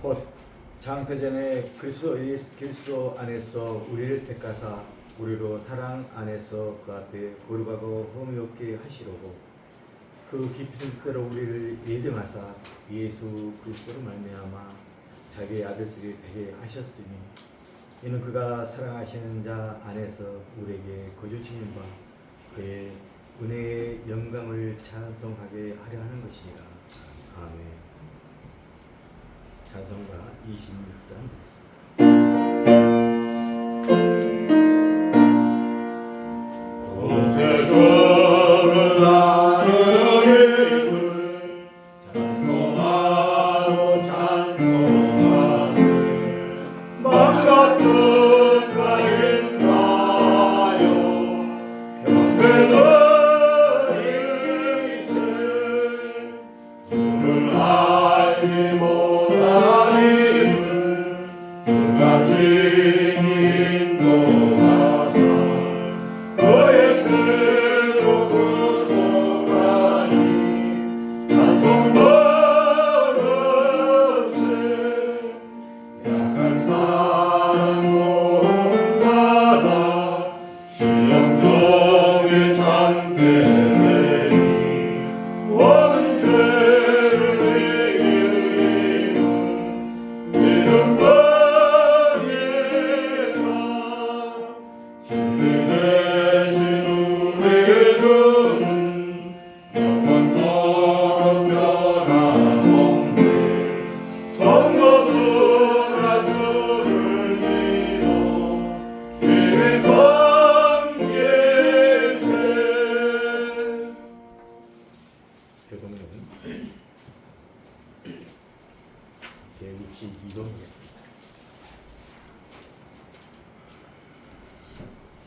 곧 장세전에 그리스도 안에서 우리를 택하사 우리로 사랑 안에서 그 앞에 거룩하고 흠이 없게 하시려고 그 깊으신 뜻대로 우리를 예정하사 예수 그리스도로 말미암아 자기의 아들들이 되게 하셨으니 이는 그가 사랑하시는 자 안에서 우리에게 거주시는 바 그의 은혜의 영광을 찬송하게 하려 하는 것이니라. 아멘. 찬송가 26장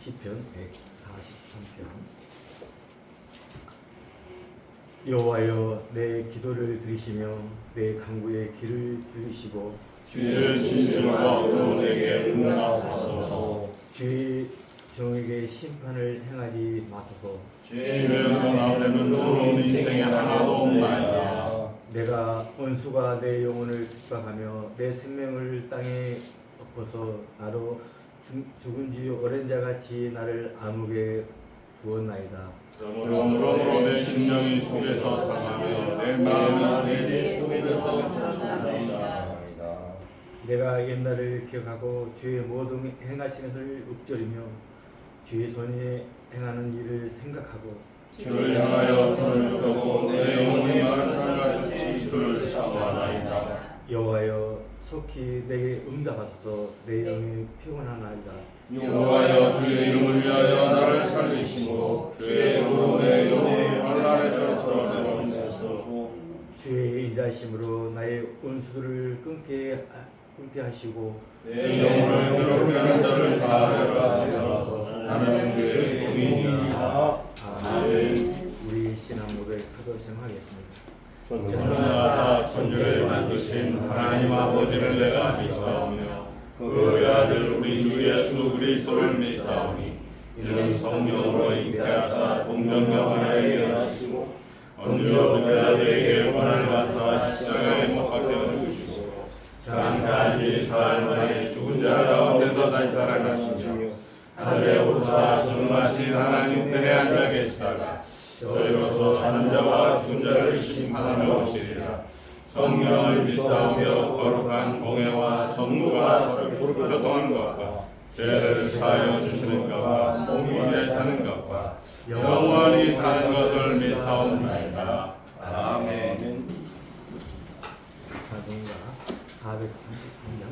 시편 143편. 여호와여 내 기도를 들으시며 내 간구의 귀를 들으시고 주의 진실과 의로운에게 응답하소서. 주의 종에게 심판을 행하지 마소서. 주의 원하려는 의로운 인생에 하나도 없나이다. 내가 원수가 내 영혼을 핍박하며 내 생명을 땅에 엎어서 나로 죽은 지 오랜 자같이 나를 암흑에 두었나이다. 그러므로 내 심령이 속에서 상하며 내 마음이 내 속에서 감탄하나이다. 내가 옛날을 기억하고 주의 모든 행하시는 것을 읊조리며 주의 손이 행하는 일을 생각하고 주를 향하여 손을 펴고 내 영혼이 마른 땅같이 주를 사모하나이다. 여호와여 속히 내게 응답하소서. 내 영이 피곤하나이다. 여호와여 주의 이름을 위하여 나를 살리시고 주의 이름으로 내 영혼을 환난에서 끌어내소서. 주의 인자하심으로 나의 원수들을 끊게 하시고 내 영혼을 괴롭게 하는 자를 다 하소서. 나는 주의 종이니이다. 아멘. 우리 신앙 고백 사도승하겠습니다. 전능하사 천지를 만드신 하나님 아버지를 내가 믿사오며 그의 아들 우리 주 예수 그리스도를 믿사오니 이는 성령으로 잉태하사 동정녀 하나에게 하시고 언제어 그들에게 권한을 받사 십자가에 못 박혀 죽으시고 장사한 지 사흘 만에 죽은 자 가운데서 다시 살아나시며 하늘에 오르사 전능하신 하나님 편에 앉아 계시다가 저희로서 사는 자와 죽은 자를 심판하러 오시리라. 성령을 믿사오며 거룩한 공회와 성도가 서로 교통하는 것과 죄를 사하여 주시는 것과 몸이 이제 사는 것과 영원히 사는 것을 믿사옵나이다. 아멘. 사도가 433장.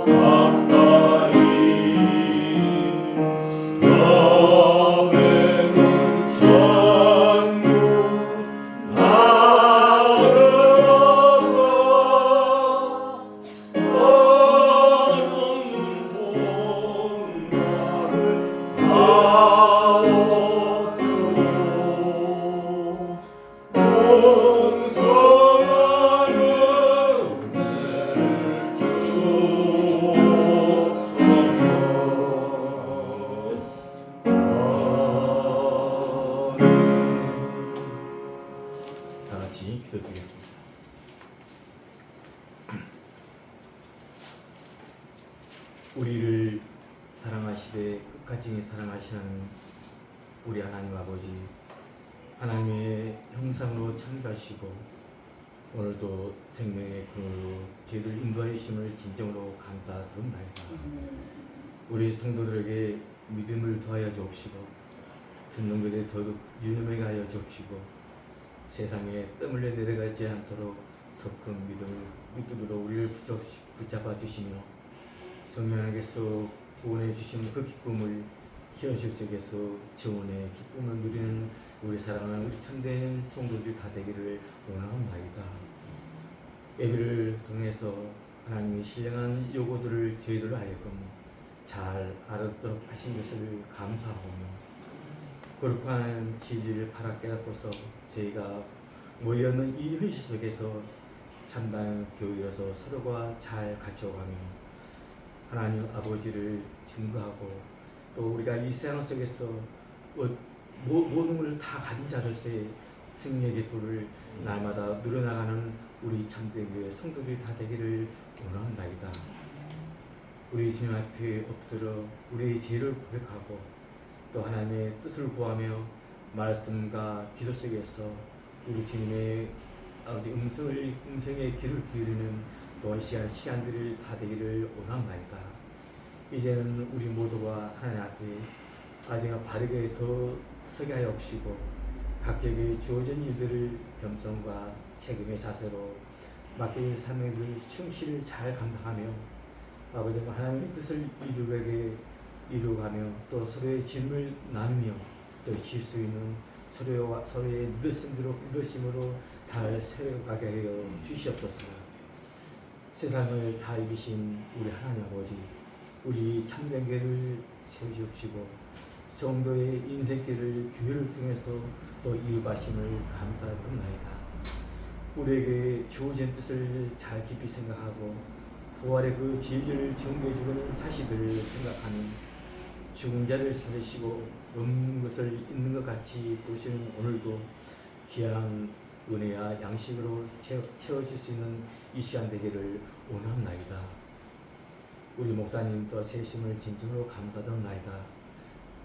가까이 섬에는 천국 나아가 한없는 복날을 다얻도록 풍성한 은혜를 주옵소서. 다 같이 기도드리겠습니다. 우리를 사랑하시되 끝까지 사랑하시는 우리 하나님 아버지, 하나님의 형상으로 창조하시고 오늘도 생명의 근원으로 저희들 인도하여 주심을 진정으로 감사드립니다. 우리 성도들에게 믿음을 더하여 주옵시고 듣는 것에 더욱 유념하게 하여 주옵시고 세상에 뜸 흘려 내려가지 않도록 더 큰 믿음으로 우리를 붙잡아 주시며 성령께서 구원해 주신 그 기쁨을 현실 속에서 증언의 기쁨을 누리는 우리 사랑하는 우리 참된 성도들 다 되기를 원합니다. 예배를 통해서 하나님이 신령한 요구들을 저희들 하여금 잘 알아듣도록 하신 것을 감사하며 거룩한 진리를 바라 깨닫고서 저희가 모여있는 이 현실 속에서 참다운 교회로서 서로가 잘 갖춰가며 하나님 아버지를 증거하고 또 우리가 이 세상 속에서 모든 걸 다 가진 자로서의 승리의 깃불을 날마다 누려나가는 우리 참된 교회 성도들이 다 되기를 원합니다. 우리 주님 앞에 엎드려 우리의 죄를 고백하고 또 하나님의 뜻을 구하며 말씀과 기도 속에서 우리 주님의 아버지 음성의 귀를 기울이는 또한 시간들이 다 되기를 원합니다. 이제는 우리 모두가 하나님 앞에 아직 바르게 더 서게 하여 없이고 각각의 주어진 일들을 겸손과 책임의 자세로 맡긴 사명을 충실히 잘 감당하며 아버지와 하나님의 뜻을 이루어가며 또 서로의 짐을 나누며 또 질 수 있는 서로의 믿으심으로 잘 세워가게 하여 주시옵소서. 세상을 다 이기신 우리 하나님 아버지, 우리 참된 교회를 세우시옵시고 성도의 인생길을 교회를 통해서 또 이루가심을 감사드립니다. 우리에게 주어진 뜻을 잘 깊이 생각하고 부활의 그 진리를 증거해주는 사실들을 생각하는 죽은 자를 살리시고 없는 것을 있는 것 같이 보시는 오늘도 귀한 은혜와 양식으로 채워질 수 있는 이 시간 되기를 원합니다. 우리 목사님 또 세심을 진정으로 감사드립니다.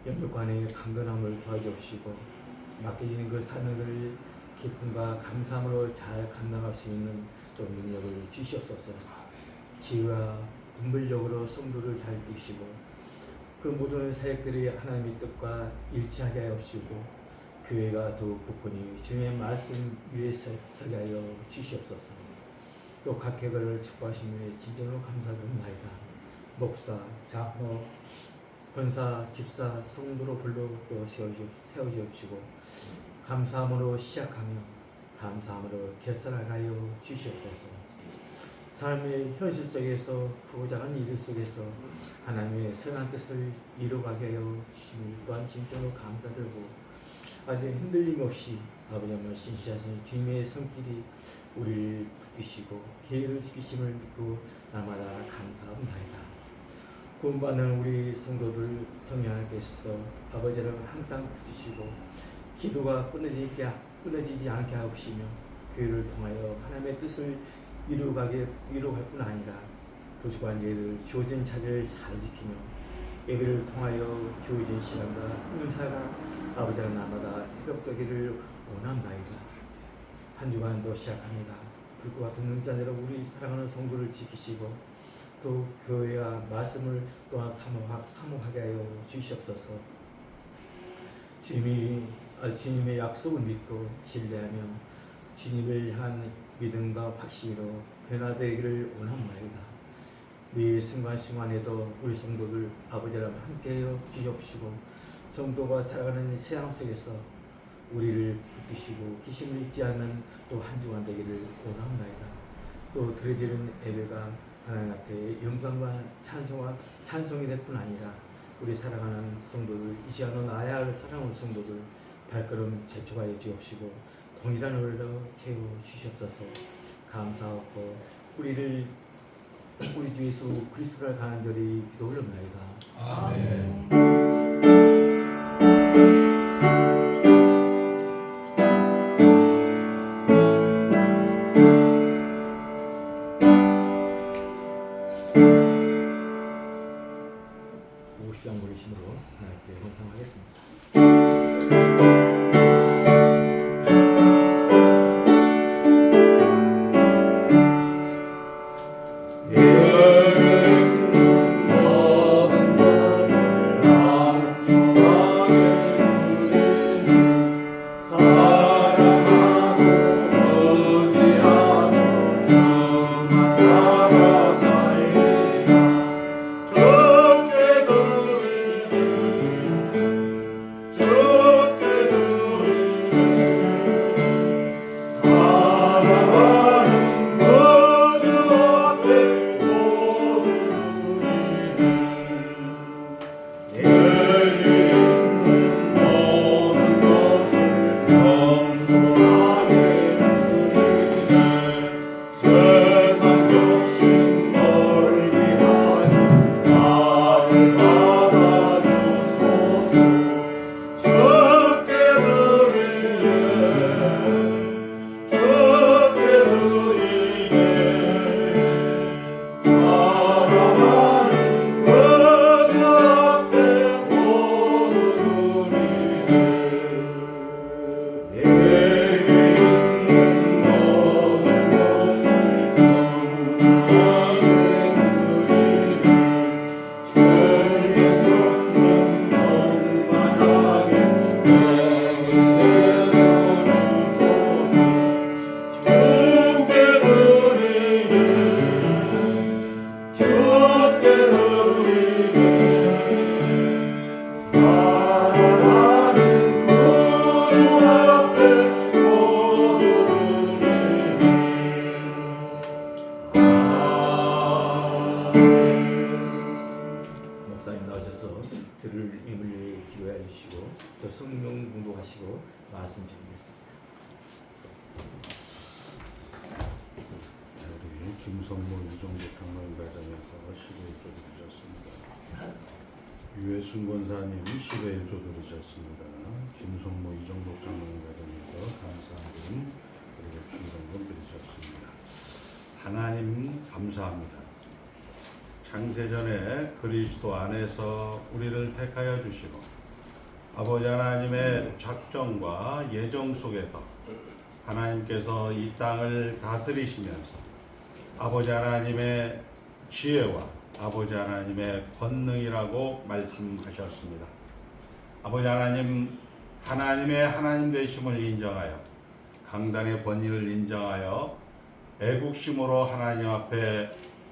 영육간의 강건함을 도와주옵시고 맡겨진 그 사명을 기쁨과 감사함으로 잘 감당할 수 있는 또 능력을 주시옵소서. 지혜와 분별력으로 성도를 잘 이끄시고 그 모든 사역들이 하나님의 뜻과 일치하게 하옵시고 교회가 더욱 굳건히 주님의 말씀 위에 서게 하여 주시옵소서. 또 각 개별을 축복하시며 진정으로 감사드립니다. 목사, 장로, 권사, 집사, 성도로 불러 또 세워주옵시고 감사함으로 시작하며 감사함으로 결산하여 주시옵소서. 삶의 현실 속에서 크고자 하는 일 속에서 하나님의 선한 뜻을 이루어가게 하여 주심을 또한 진정으로 감사드리고 아주 흔들림 없이 아버지 한번 신실하신 주님의 손길이 우리를 붙드시고 계획을 지키심을 믿고 날마다 감사합니다. 구원받는 우리 성도들 성령께서 아버지를 항상 붙드시고 기도가 끊어지지 않게 하옵시며 교회를 통하여 하나님의 뜻을 이루어갈 뿐 아니라 부족한 저희들 주어진 자리를 잘 지키며 예배를 통하여 주어진 시간과 은사가 아버지가 날마다 회복되기를 원합니다. 한 주간도 시작합니다. 불과 듣는 자녀로 우리 사랑하는 성도를 지키시고 또 교회와 말씀을 또한 사모하게 하여 주시옵소서. 주님의 약속을 믿고 신뢰하며 주님을 향한 믿음과 확신으로 변화되기를 원합니다. 매 순간순간에도 우리 성도들 아버지랑 함께하여 주시옵시고 성도가 살아가는 세상 속에서 우리를 붙드시고 기심을 잊지 않는 또 한 주간 되기를 원합니다. 또 드려지는 예배가 하나님 앞에 영광과 찬송이 될 뿐 아니라 우리 사랑하는 성도들 이 시간도 나야 할 사랑하는 성도들 발걸음 재촉하여 주옵시고 동일한 은혜로 채워 주시옵소서. 감사하고 우리 주 예수 그리스도를 간절히 기도 올립니다. 아멘. 무시장 버리심으로 하나님께 헌상하겠습니다. 들을 힘을 위해 기도해 주시고 또 성령 공독하시고 말씀 드리겠습니다. 우리 김성모 이종국 당론가정에서 11조 드리셨습니다. 유해순 권사님 11조 드리셨습니다. 김성모 이종국 당론가정에서 감사하는 그리고 중성금 드리셨습니다. 하나님 감사합니다. 창세전에 그리스도 안에서 우리를 택하여 주시고 아버지 하나님의 작정과 예정 속에서 하나님께서 이 땅을 다스리시면서 아버지 하나님의 지혜와 아버지 하나님의 권능이라고 말씀하셨습니다. 아버지 하나님, 하나님의 하나님 되심을 인정하여 강단의 권위를 인정하여 애국심으로 하나님 앞에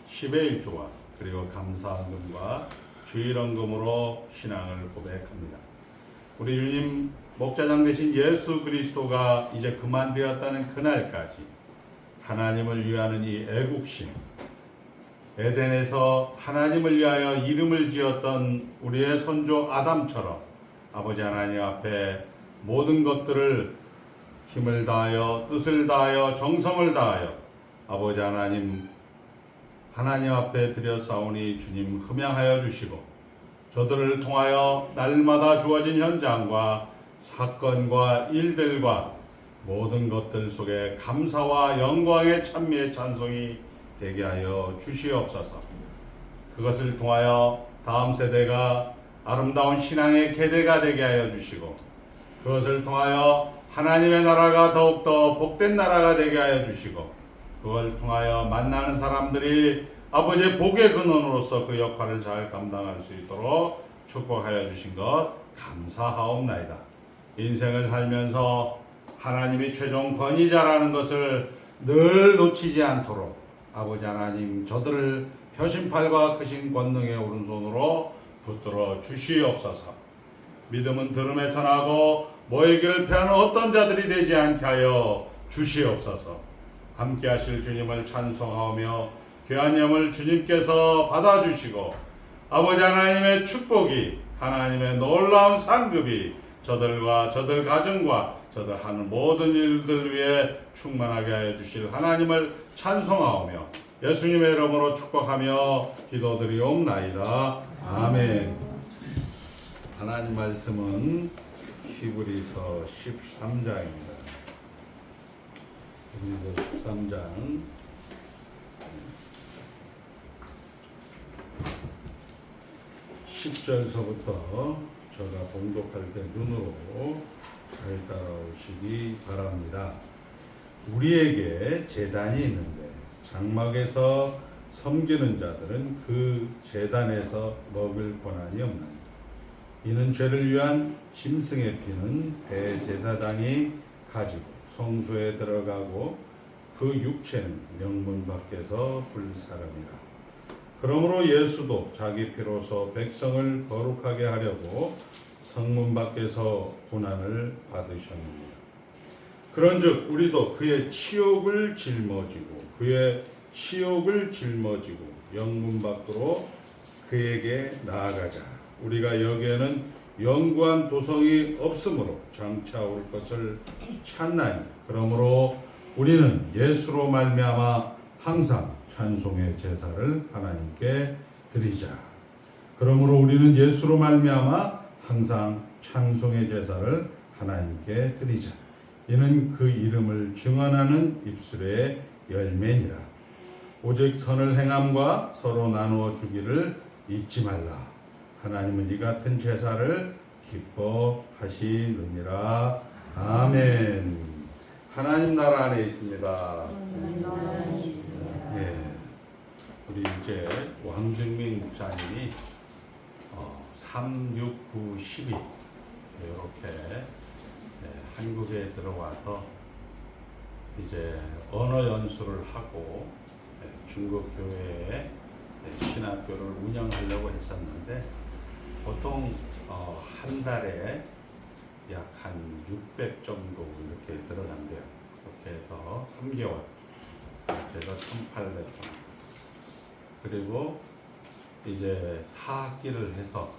10의 1조와 그리고 감사헌금과 주일헌금으로 신앙을 고백합니다. 우리 주님 목자장 되신 예수 그리스도가 이제 그만되었다는 그날까지 하나님을 위하는 이 애국심, 에덴에서 하나님을 위하여 이름을 지었던 우리의 선조 아담처럼 아버지 하나님 앞에 모든 것들을 힘을 다하여 뜻을 다하여 정성을 다하여 아버지 하나님 앞에 드렸사오니 주님 흠양하여 주시고 저들을 통하여 날마다 주어진 현장과 사건과 일들과 모든 것들 속에 감사와 영광의 찬미의 찬송이 되게 하여 주시옵소서. 그것을 통하여 다음 세대가 아름다운 신앙의 계대가 되게 하여 주시고 그것을 통하여 하나님의 나라가 더욱더 복된 나라가 되게 하여 주시고 그걸 통하여 만나는 사람들이 아버지의 복의 근원으로서 그 역할을 잘 감당할 수 있도록 축복하여 주신 것 감사하옵나이다. 인생을 살면서 하나님이 최종 권위자라는 것을 늘 놓치지 않도록 아버지 하나님 저들을 펴신팔과 크신 권능의 오른손으로 붙들어 주시옵소서. 믿음은 들음에서 나고 모이기를 피하는 어떤 자들이 되지 않게 하여 주시옵소서. 함께 하실 주님을 찬송하며 귀한 염을 주님께서 받아주시고 아버지 하나님의 축복이, 하나님의 놀라운 상급이 저들과 저들 가정과 저들 하는 모든 일들 위해 충만하게 하여 주실 하나님을 찬송하오며 예수님의 이름으로 축복하며 기도드리옵나이다. 아멘. 하나님 말씀은 히브리서 13장입니다. 히브리서 13장 10절서부터 제가 봉독할 때 눈으로 잘 따라오시기 바랍니다. 우리에게 제단이 있는데 장막에서 섬기는 자들은 그 제단에서 먹을 권한이 없나니 이는 죄를 위한 짐승의 피는 대제사장이 가지고 성소에 들어가고 그 육체는 명문 밖에서 불사름이라. 그러므로 예수도 자기 피로서 백성을 거룩하게 하려고 성문 밖에서 고난을 받으셨느니라. 그런즉 우리도 그의 치욕을 짊어지고 영문 밖으로 그에게 나아가자. 우리가 여기에는 영구한 도성이 없으므로 장차 올 것을 찾나니 그러므로 우리는 예수로 말미암아 항상 찬송의 제사를 하나님께 드리자. 그러므로 우리는 예수로 말미암아 항상 찬송의 제사를 하나님께 드리자. 이는 그 이름을 증언하는 입술의 열매니라. 오직 선을 행함과 서로 나누어 주기를 잊지 말라. 하나님은 이 같은 제사를 기뻐하시느니라. 아멘. 하나님 나라 안에 있습니다. 예, 우리 이제 왕증민 목사님이 3, 6, 9, 12 이렇게 한국에 들어와서 이제 언어 연수를 하고 중국 교회에 신학교를 운영하려고 했었는데 보통 한 달에 약 한 600 정도 이렇게 들어간대요. 그렇게 해서 3개월 제가 1,800원. 그리고 이제 4학기를 해서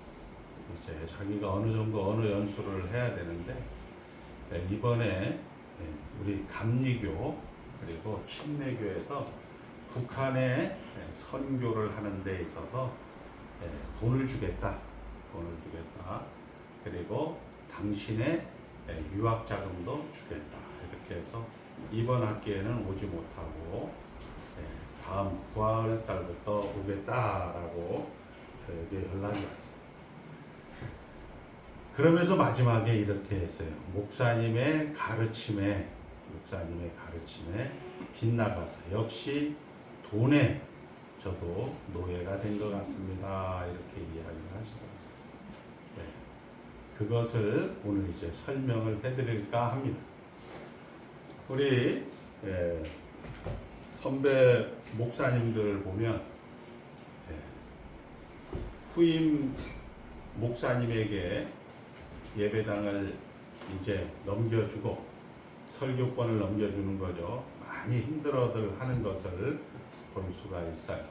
이제 자기가 어느 정도 언어 연수를 해야 되는데 이번에 우리 감리교 그리고 침례교에서 북한에 선교를 하는 데 있어서 돈을 주겠다. 그리고 당신의 유학 자금도 주겠다. 이렇게 해서 이번 학기에는 오지 못하고 다음 9월 달부터 오겠다라고 저에게 연락이 왔어요. 그러면서 마지막에 이렇게 했어요. 목사님의 가르침에 빗나가서 역시 돈에 저도 노예가 된 것 같습니다. 이렇게 이야기를 하시더라고요. 그것을 오늘 이제 설명을 해드릴까 합니다. 우리 선배 목사님들 보면 후임 목사님에게 예배당을 이제 넘겨주고 설교권을 넘겨주는 거죠. 많이 힘들어들 하는 것을 볼 수가 있어요.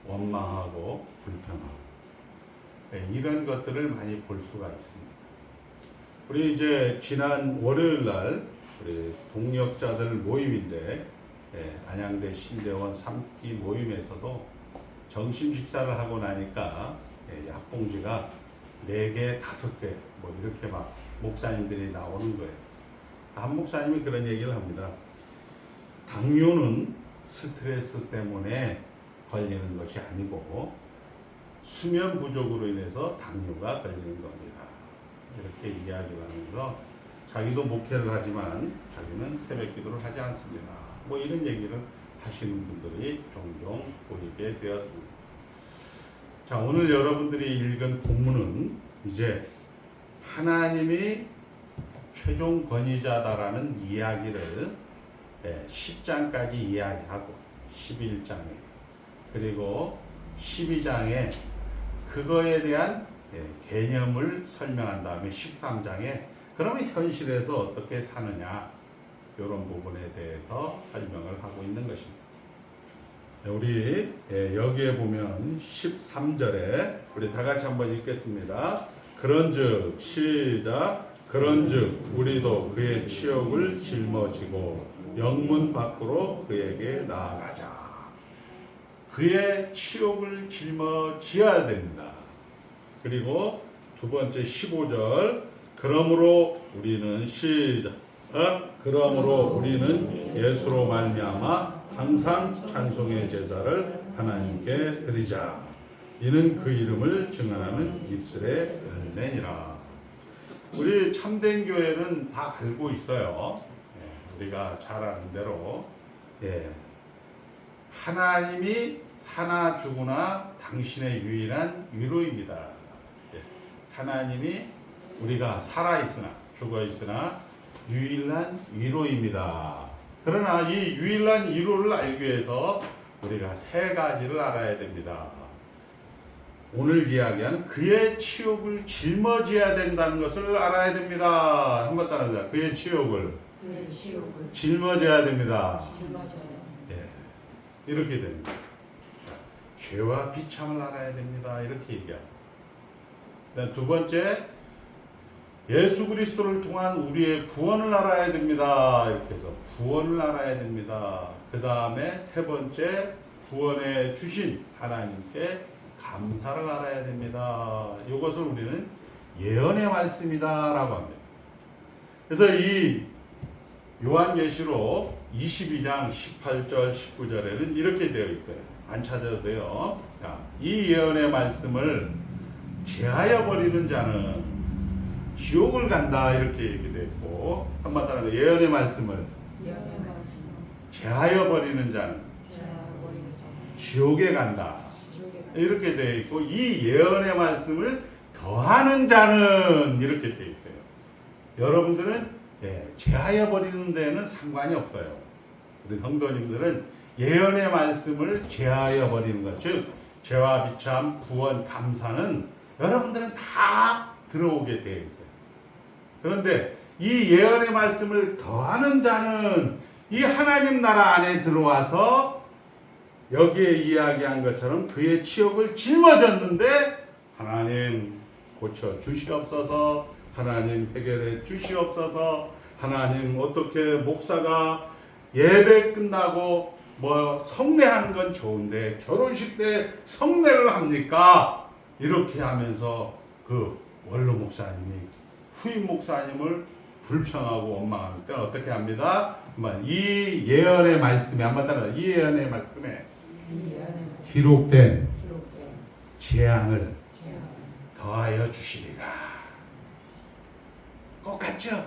원망하고 불평하고 이런 것들을 많이 볼 수가 있습니다. 우리 이제 지난 월요일 날 우리 동역자들 모임인데 안양대 신대원 3기 모임에서도 점심 식사를 하고 나니까 약봉지가 4개, 5개 뭐 이렇게 막 목사님들이 나오는 거예요. 한 목사님이 그런 얘기를 합니다. 당뇨는 스트레스 때문에 걸리는 것이 아니고 수면 부족으로 인해서 당뇨가 걸리는 겁니다. 이렇게 이야기를 하면서 자기도 목회를 하지만 자기는 새벽 기도를 하지 않습니다. 뭐 이런 얘기를 하시는 분들이 종종 보이게 되었습니다. 자, 오늘 여러분들이 읽은 본문은 이제 하나님이 최종 권위자다라는 이야기를 10장까지 이야기하고 11장에 그리고 12장에 그거에 대한 개념을 설명한 다음에 13장에 그러면 현실에서 어떻게 사느냐 이런 부분에 대해서 설명을 하고 있는 것입니다. 우리 여기에 보면 13절에 우리 다 같이 한번 읽겠습니다. 그런즉 시작. 그런즉 우리도 그의 치욕을 짊어지고 영문 밖으로 그에게 나아가자. 그의 치욕을 짊어져야 됩니다. 그리고 두 번째 15절. 그러므로 우리는 시작. 그러므로 우리는 예수로 말미암아 항상 찬송의 제사를 하나님께 드리자. 이는 그 이름을 증언하는 입술의 열매니라. 우리 참된 교회는 다 알고 있어요. 우리가 잘 아는 대로 하나님이 사나 죽으나 당신의 유일한 위로입니다. 하나님이 우리가 살아있으나 죽어있으나 유일한 위로입니다. 그러나 이 유일한 위로를 알기 위해서 우리가 세 가지를 알아야 됩니다. 오늘 이야기한 그의 치욕을 짊어져야 된다는 것을 알아야 됩니다. 한번 따라하자. 그의 치욕을 짊어져야 됩니다. 이렇게 됩니다. 죄와 비참을 알아야 됩니다. 이렇게 얘기합니다. 두 번째, 예수 그리스도를 통한 우리의 구원을 알아야 됩니다. 이렇게 해서 구원을 알아야 됩니다. 그 다음에 세 번째, 구원해 주신 하나님께 감사를 알아야 됩니다. 이것을 우리는 예언의 말씀이다라고 합니다. 그래서 이 요한계시록 22장 18절 19절에는 이렇게 되어 있어요. 안 찾아도 돼요. 자, 이 예언의 말씀을 제하여 버리는 자는 지옥을 간다 이렇게 얘기되어 있고, 한번 따라 예언의 말씀을 제하여 버리는 자는 지옥에 간다 이렇게 되어 있고, 이 예언의 말씀을 더하는 자는 이렇게 되어 있어요. 여러분들은 제하여 버리는 데는 상관이 없어요. 우리 성도님들은 예언의 말씀을 제하여 버리는 것, 즉 죄와 비참, 구원, 감사는 여러분들은 다 들어오게 되어 있어요. 그런데 이 예언의 말씀을 더하는 자는 이 하나님 나라 안에 들어와서 여기에 이야기한 것처럼 그의 치욕을 짊어졌는데 하나님 고쳐 주시옵소서, 하나님 해결해 주시옵소서, 하나님 어떻게 목사가 예배 끝나고 뭐 성례하는 건 좋은데 결혼식 때 성례를 합니까? 이렇게 하면서 그 원로 목사님이 후임 목사님을 불평하고 원망할 때 어떻게 합니다? 이 예언의 말씀에 한번 따라 이 예언의 말씀에 기록된 재앙을 더하여 주시리라. 똑같죠?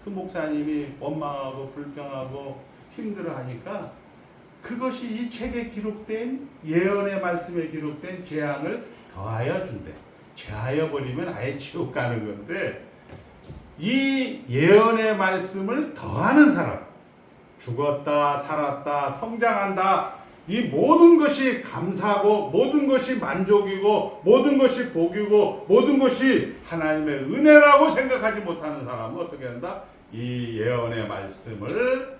그 목사님이 원망하고 불평하고 힘들어하니까 그것이 이 책에 기록된 예언의 말씀에 기록된 재앙을 더하여 준대. 제하여 버리면 아예 지옥 가는 건데, 이 예언의 말씀을 더하는 사람, 죽었다 살았다 성장한다, 이 모든 것이 감사하고 모든 것이 만족이고 모든 것이 복이고 모든 것이 하나님의 은혜라고 생각하지 못하는 사람은 어떻게 한다? 이 예언의 말씀을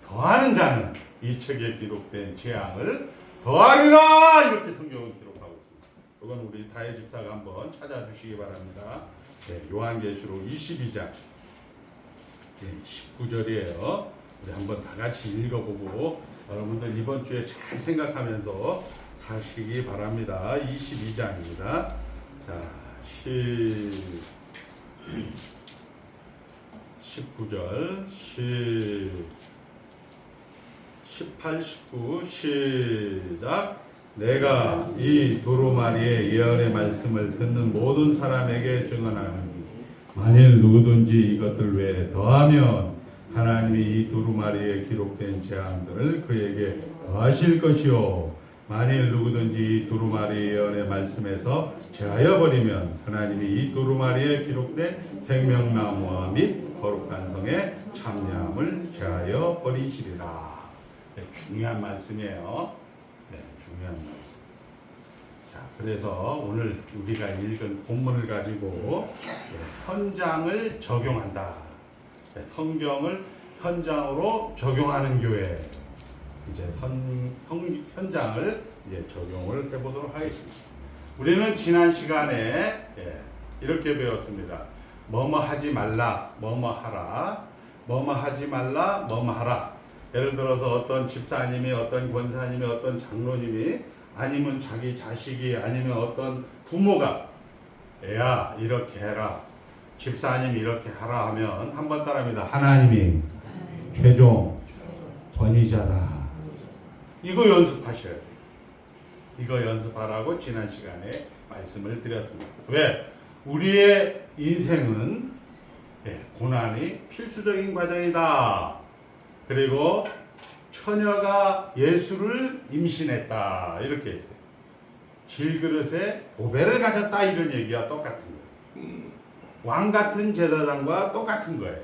더하는 자는 이 책에 기록된 재앙을 더하리라, 이렇게 성경은 기록하고 있습니다. 이건 우리 다혜 집사가 한번 찾아주시기 바랍니다. 요한계시록 22장 19절이에요. 우리 한번 다 같이 읽어보고 여러분들 이번 주에 잘 생각하면서 사시기 바랍니다. 22장입니다. 자, 19절 18, 19 시작. 내가 이 두루마리의 예언의 말씀을 듣는 모든 사람에게 증언하노니 만일 누구든지 이것들 외에 더하면 하나님이 이 두루마리에 기록된 재앙들을 그에게 더하실 것이요, 만일 누구든지 이 두루마리 예언의 말씀에서 제하여 버리면 하나님이 이 두루마리에 기록된 생명나무와 및 거룩한 성의 참여함을 제하여 버리시리라. 중요한 말씀이에요. 중요한 말씀. 자, 그래서 오늘 우리가 읽은 본문을 가지고 현장을 적용한다. 성경을 현장으로 적용하는 교회. 이제 현장을 이제 적용을 해보도록 하겠습니다. 우리는 지난 시간에 이렇게 배웠습니다. 뭐뭐 하지 말라, 뭐뭐 하라. 뭐뭐 하지 말라, 뭐뭐 하라. 예를 들어서 어떤 집사님이, 어떤 권사님이, 어떤 장로님이, 아니면 자기 자식이, 아니면 어떤 부모가 애야 이렇게 해라, 집사님 이렇게 하라 하면 한번 따라합니다. 하나님이 최종 권위자다. 이거 연습하셔야 돼요. 이거 연습하라고 지난 시간에 말씀을 드렸습니다. 왜? 우리의 인생은 고난이 필수적인 과정이다. 그리고 처녀가 예수를 임신했다. 이렇게 했어요. 질그릇에 보배를 가졌다. 이런 얘기와 똑같은 거예요. 왕 같은 제사장과 똑같은 거예요.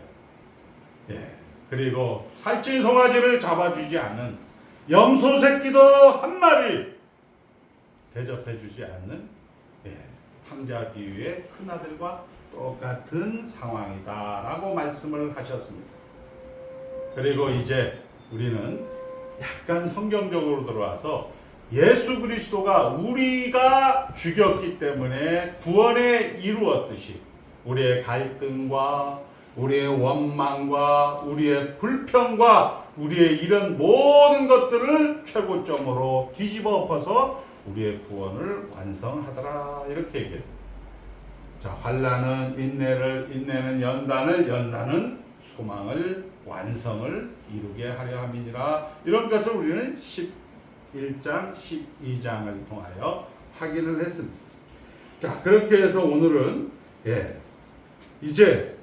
그리고 살찐 송아지를 잡아주지 않는 염소 새끼도 한 마리 대접해주지 않는 황자 비유의 큰아들과 똑같은 상황이다라고 말씀을 하셨습니다. 그리고 이제 우리는 약간 성경적으로 들어와서 예수 그리스도가 우리가 죽였기 때문에 구원에 이루었듯이 우리의 갈등과 우리의 원망과 우리의 불평과 우리의 이런 모든 것들을 최고점으로 뒤집어 엎어서 우리의 구원을 완성하더라 이렇게 얘기했어요. 자, 환난은 인내를, 인내는 연단을, 연단은 소망을, 완성을 이루게 하려 함이니라. 이런 것을 우리는 11장, 12장을 통하여 확인을 했습니다. 자, 그렇게 해서 오늘은 이제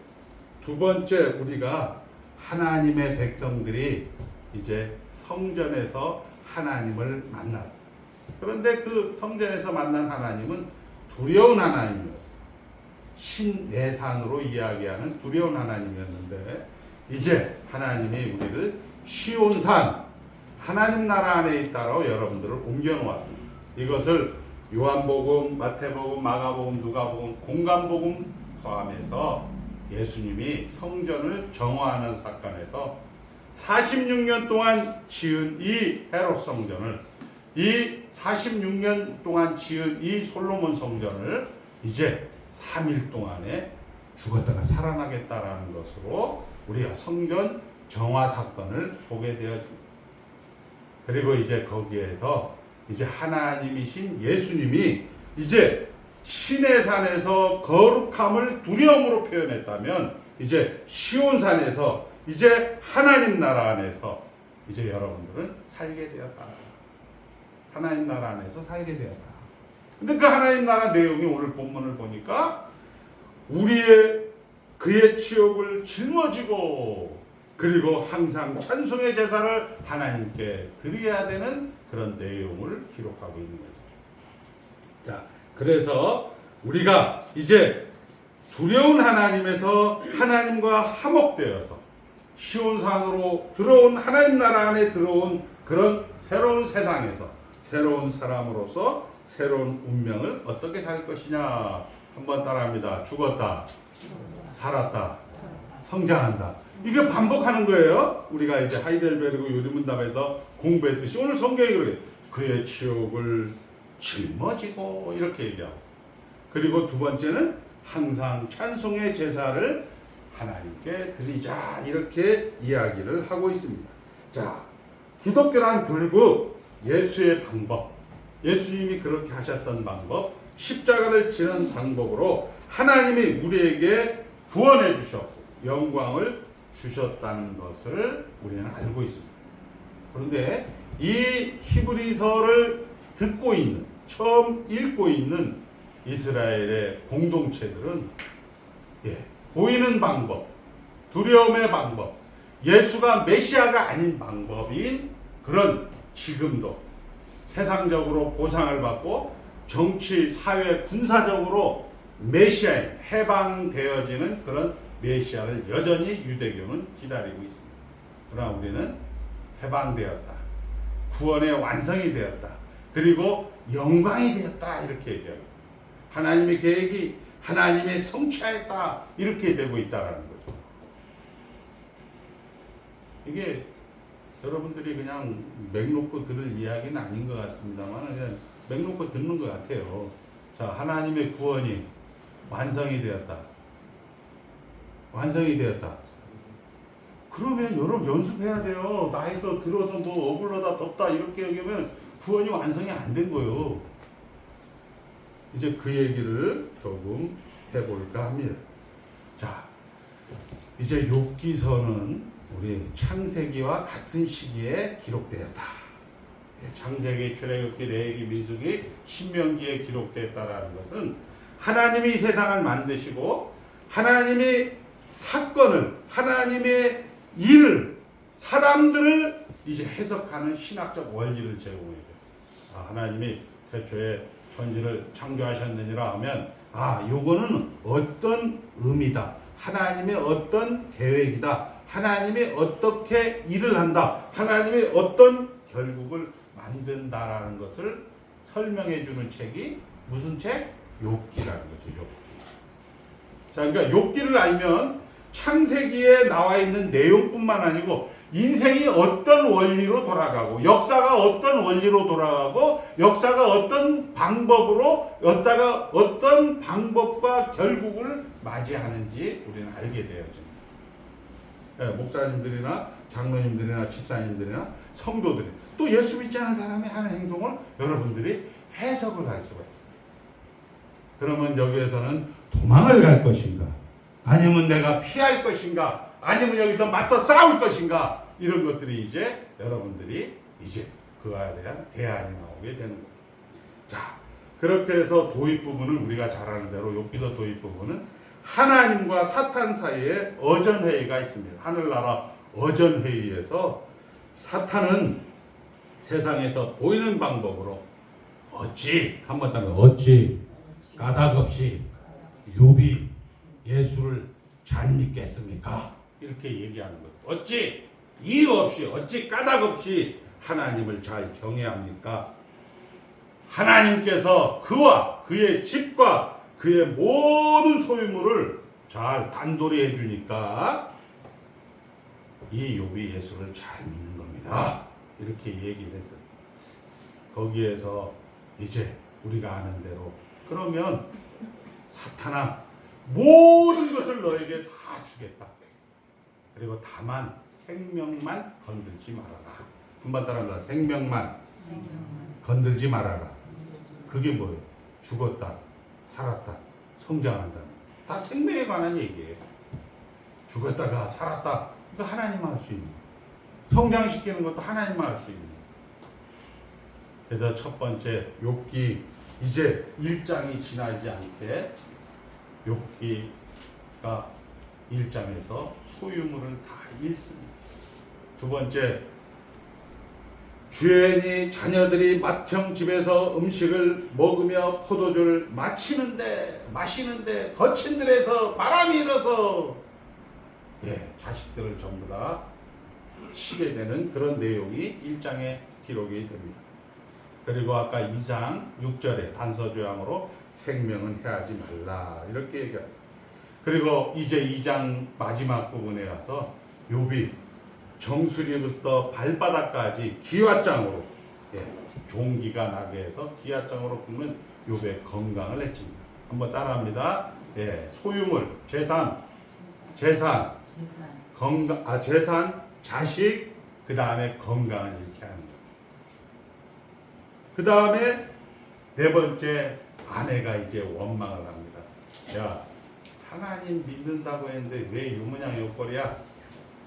두 번째 우리가 하나님의 백성들이 이제 성전에서 하나님을 만났다. 그런데 그 성전에서 만난 하나님은 두려운 하나님이었어요. 신내산으로 이야기하는 두려운 하나님이었는데 이제 하나님이 우리를 시온산 하나님 나라 안에 있다로 여러분들을 옮겨놓았습니다. 이것을 요한복음, 마태복음, 마가복음, 누가복음, 공관복음 포함해서 예수님이 성전을 정화하는 사건에서 46년 동안 지은 이 헤롯 성전을, 이 46년 동안 지은 이 솔로몬 성전을 이제 3일 동안에 죽었다가 살아나겠다라는 것으로 우리가 성전 정화 사건을 보게 되어집니다. 그리고 이제 거기에서 이제 하나님이신 예수님이 이제 신의 산에서 거룩함을 두려움으로 표현했다면 이제 시온산에서 이제 하나님 나라 안에서 이제 여러분들은 살게 되었다. 하나님 나라 안에서 살게 되었다. 근데 그 하나님 나라 내용이 오늘 본문을 보니까 그의 치욕을 짊어지고 그리고 항상 찬송의 제사를 하나님께 드려야 되는 그런 내용을 기록하고 있는 거죠. 자, 그래서 우리가 이제 두려운 하나님에서 하나님과 화목되어서 시온산으로 들어온 하나님 나라 안에 들어온 그런 새로운 세상에서 새로운 사람으로서 새로운 운명을 어떻게 살 것이냐. 한번 따라합니다. 죽었다, 살았다, 성장한다. 이게 반복하는 거예요. 우리가 이제 하이델베르그 요리문답에서 공부했듯이 오늘 성경이 그래요. 그의 치욕을 짊어지고 이렇게 얘기하고, 그리고 두 번째는 항상 찬송의 제사를 하나님께 드리자 이렇게 이야기를 하고 있습니다. 자, 기독교란 결국 예수의 방법, 예수님이 그렇게 하셨던 방법, 십자가를 지는 방법으로 하나님이 우리에게 구원해 주셨고 영광을 주셨다는 것을 우리는 알고 있습니다. 그런데 이 히브리서를 듣고 있는, 처음 읽고 있는 이스라엘의 공동체들은 보이는 방법, 두려움의 방법, 예수가 메시아가 아닌 방법인 그런 지금도 세상적으로 보상을 받고 정치, 사회, 군사적으로 메시아에 해방되어지는 그런 메시아를 여전히 유대교는 기다리고 있습니다. 그러나 우리는 해방되었다. 구원의 완성이 되었다. 그리고 영광이 되었다 이렇게 얘기합니다. 하나님의 계획이 하나님의 성취하였다 이렇게 되고 있다라는 거죠. 이게 여러분들이 그냥 맥 놓고 들을 이야기는 아닌 것 같습니다만 그냥 맥 놓고 듣는 것 같아요. 자, 하나님의 구원이 완성이 되었다. 완성이 되었다. 그러면 여러분 연습해야 돼요. 나에서 들어서 뭐 어글러다 덥다 이렇게 얘기하면 구원이 완성이 안 된 거예요. 이제 그 얘기를 조금 해볼까 합니다. 자, 이제 욥기서는 우리 창세기와 같은 시기에 기록되었다. 창세기, 출애굽기, 레위기, 민수기, 신명기에 기록됐다라는 것은 하나님이 세상을 만드시고 하나님이 사건을, 하나님의 일을, 사람들을 이제 해석하는 신학적 원리를 제공해줘요. 하나님이 태초에 천지를 창조하셨느니라 하면 요거는 어떤 의미다. 하나님의 어떤 계획이다. 하나님이 어떻게 일을 한다. 하나님이 어떤 결국을 만든다라는 것을 설명해 주는 책이 무슨 책? 욥기라는 거죠. 욥기. 자, 그러니까 욥기를 알면 창세기에 나와 있는 내용뿐만 아니고 인생이 어떤 원리로 돌아가고 역사가 어떤 원리로 돌아가고 역사가 어떤 방법으로 어떤 방법과 결국을 맞이하는지 우리는 알게 되어집니다. 목사님들이나 장로님들이나 집사님들이나 성도들이 또 예수 믿지 않은 사람이 하는 행동을 여러분들이 해석을 할 수가 있어요. 그러면 여기에서는 도망을 갈 것인가? 아니면 내가 피할 것인가? 아니면 여기서 맞서 싸울 것인가? 이런 것들이 이제 여러분들이 이제 그거에 대한 대안이 나오게 되는 거죠. 자, 그렇게 해서 도입 부분은 우리가 잘 아는 대로 욥기서 도입 부분은 하나님과 사탄 사이에 어전회의가 있습니다. 하늘나라 어전회의에서 사탄은 세상에서 보이는 방법으로 한번 따라 어찌 까닭없이 욥이 예수를 잘 믿겠습니까? 이렇게 얘기하는 거예요. 어찌 이유 없이 어찌 까닭 없이 하나님을 잘 경외합니까? 하나님께서 그와 그의 집과 그의 모든 소유물을 잘 단돌이 해주니까 이 욥이 예수를 잘 믿는 겁니다. 이렇게 얘기를 했어요. 거기에서 이제 우리가 아는 대로 그러면 사탄아 모든 것을 너에게 다 주겠다. 그리고 다만 생명만 건들지 말아라. 한번 따라합니다. 생명만 건들지 말아라. 그게 뭐예요? 죽었다, 살았다, 성장한다. 다 생명에 관한 얘기예요. 죽었다가 살았다. 이거 하나님만 할 수 있는 거예요. 성장시키는 것도 하나님만 할 수 있는 거예요. 그래서 첫 번째 욥기 이제 1장이 지나지 않게 욥기가 1장에서 소유물을 다 잃습니다. 두 번째, 주인이 자녀들이 맏형 집에서 음식을 먹으며 포도주를 마시는데 거친 들에서 바람이 일어서 자식들을 전부 다 치게 되는 그런 내용이 1장에 기록이 됩니다. 그리고 아까 2장 6절에 단서조항으로 생명은 해하지 말라 이렇게 얘기합니다. 그리고 이제 2장 마지막 부분에 가서 욥이 정수리부터 발바닥까지 기와장으로 종기가 나게 해서 기와장으로 굽는 욥의 건강을 해칩니다. 한번 따라합니다. 소유물, 재산, 자식, 그 다음에 건강을 이렇게 하는 거예요. 그 다음에 네 번째, 아내가 이제 원망을 합니다. 야, 하나님 믿는다고 했는데 왜 이 모양 요꼴이야?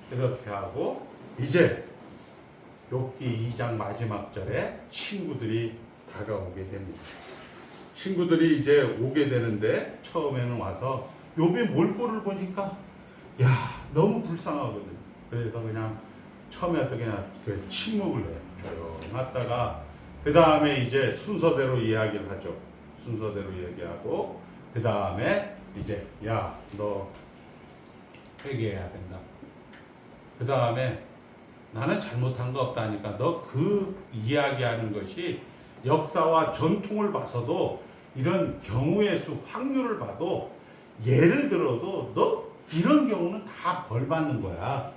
그렇게 하고 이제 욥기 2장 마지막 절에 친구들이 다가오게 됩니다. 친구들이 이제 오게 되는데 처음에는 와서 욥의 몰골을 보니까 너무 불쌍하거든. 그래서 그냥 처음에 그냥 침묵을 해요. 조용하다가 그 다음에 이제 순서대로 이야기를 하죠. 순서대로 얘기하고 그 다음에 이제 너 회개해야 된다. 그 다음에 나는 잘못한 거 없다니까 너 그 이야기하는 것이 역사와 전통을 봐서도 이런 경우의 수 확률을 봐도 예를 들어도 너 이런 경우는 다 벌 받는 거야.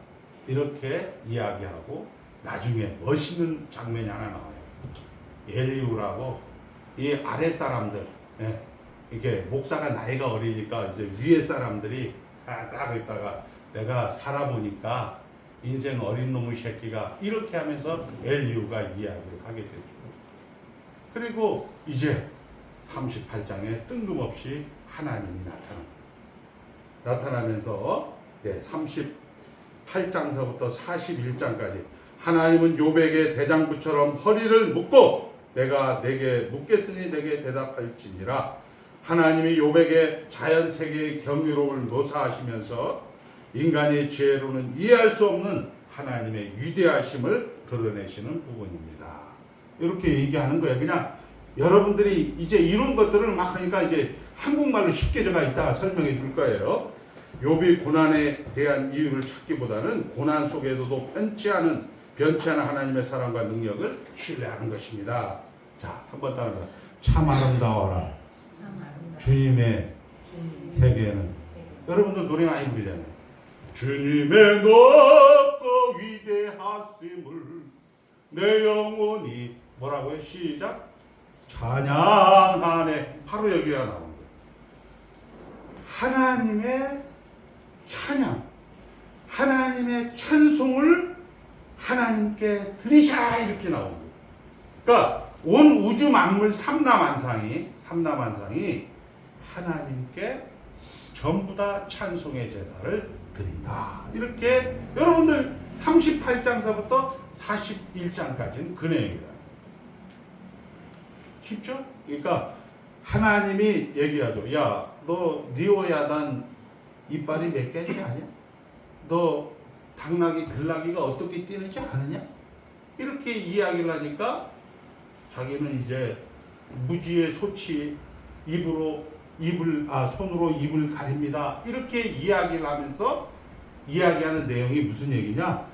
이렇게 이야기하고 나중에 멋있는 장면이 하나 나와요. 엘리후라고 이 아랫 사람들, 예, 이렇게 목사가 나이가 어리니까 이제 위에 사람들이 딱 있다가 내가 살아보니까 인생 어린 놈의 새끼가 이렇게 하면서 엘리후가 이야기를 하게 되죠. 그리고 이제 38장에 뜬금없이 하나님이 나타나면서 38장서부터 41장까지 하나님은 욥에게 대장부처럼 허리를 묶고 내가 내게 묻겠으니 내게 대답할지니라. 하나님이 욥에게 자연 세계의 경이로움을 묘사하시면서 인간의 지혜로는 이해할 수 없는 하나님의 위대하심을 드러내시는 부분입니다. 이렇게 얘기하는 거예요. 그냥 여러분들이 이제 이런 것들을 막 하니까 이제 한국말로 쉽게 제가 이따가 설명해 줄 거예요. 욥이 고난에 대한 이유를 찾기보다는 고난 속에서도 변치 않은 하나님의 사랑과 능력을 신뢰하는 것입니다. 자, 한번 따라서 참 아름다워라. 주님의 세계는 여러분들 노래 많이 부르잖아요. 주님의 높고 위대하심을 내 영혼이 뭐라고요? 시작. 찬양하네. 바로 여기가 나온 거예요. 하나님의 찬양, 하나님의 찬송을 하나님께 드리자 이렇게 나온 거예요. 그러니까 온 우주 만물 삼라만상이 하나님께 전부 다 찬송의 제사를 드린다. 이렇게 여러분들 38장서부터 41장까지는 그 내용이다. 쉽죠? 그러니까 하나님이 얘기하죠. 야, 너 니오야단 이빨이 몇 개인지 아냐? 너 당나귀, 들나귀가 어떻게 뛰는지 아느냐? 이렇게 이야기를 하니까 자기는 이제 무지의 소치 손으로 입을 가립니다. 이렇게 이야기를 하면서 이야기하는 내용이 무슨 얘기냐?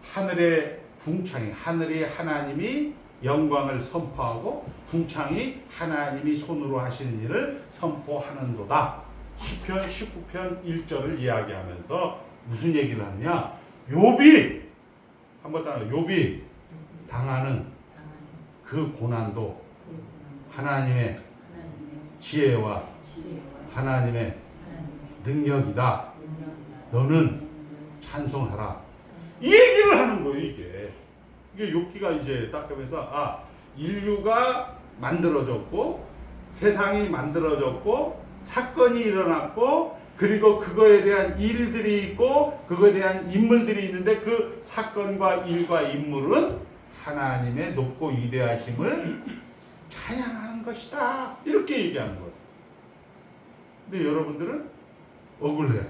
하늘의 궁창이 하늘이 하나님이 영광을 선포하고 궁창이 하나님이 손으로 하시는 일을 선포하는도다. 시편 19편 1절을 이야기하면서 무슨 얘기를 하느냐? 욥이 한번 따라 욥이 당하는 그 고난도 하나님의 지혜와 하나님의 능력이다. 너는 찬송하라. 이 얘기를 하는 거예요. 이게 욥기가 이제 딱 하면서 인류가 만들어졌고 세상이 만들어졌고 사건이 일어났고 그리고 그거에 대한 일들이 있고 그거에 대한 인물들이 있는데 그 사건과 일과 인물은 하나님의 높고 위대하심을 찬양하는 것이다. 이렇게 얘기하는 거예요. 근데 여러분들은 억울해요.